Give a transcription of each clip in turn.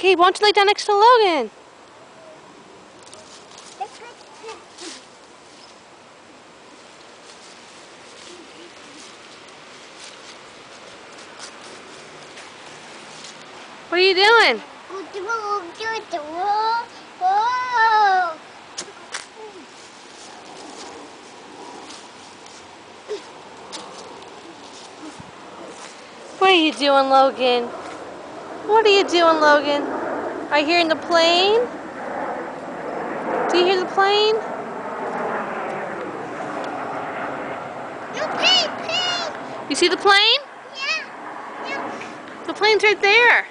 Okay, why don't you lay down next to Logan? What are you doing? What are you doing, Logan? What are you doing, Logan? Are you hearing the plane? Do you hear the plane? You see the plane? The plane's right there.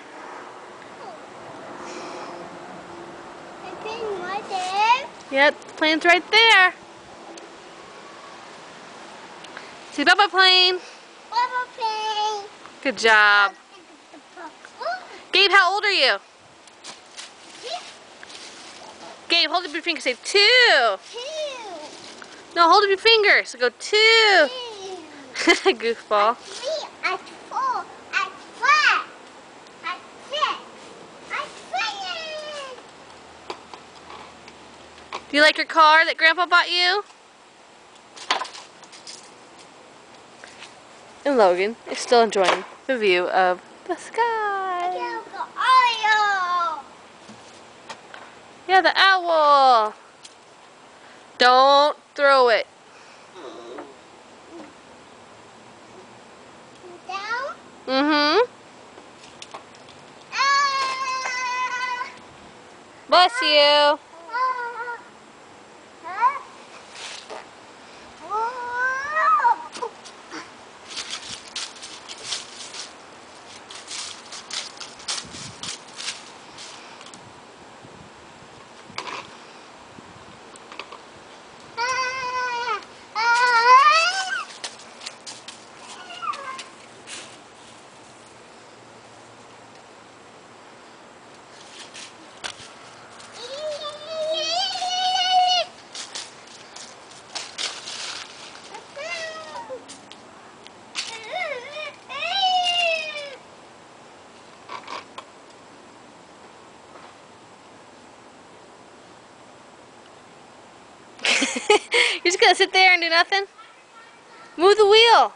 Yep, the plane's right there. See, bye-bye plane. Bye-bye plane. Good job. Gabe, how old are you? Gabe, hold up your finger. Say 2. 2. No, hold up your finger. So go 2. 2. Goofball. 3. At 4. At 5. At 6. At 7. Do you like your car that Grandpa bought you? And Logan is still enjoying the view of the sky. Yeah, the owl. Don't throw it. Down. Mm-hmm. Bless you. You're just gonna sit there and do nothing? Move the wheel.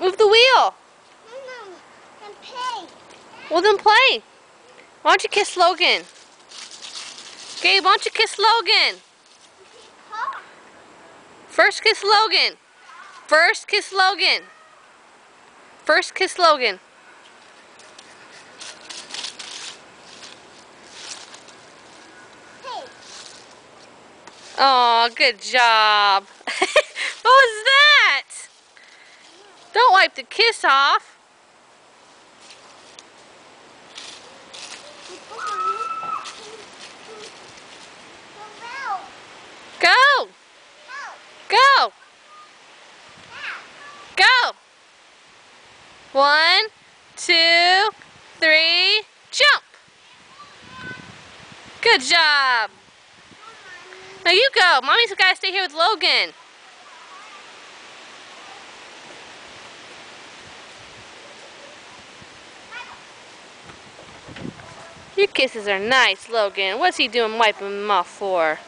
Move the wheel. And play. Well, then play. Why don't you kiss Logan? Gabe, why don't you kiss Logan? First kiss Logan. First kiss Logan. First kiss Logan. Oh, good job. What was that? Don't wipe the kiss off. Go. Go. Go. 1, 2, 3, jump. Good job. Now you go. Mommy's got to stay here with Logan. Your kisses are nice, Logan. What's he doing wiping them off for?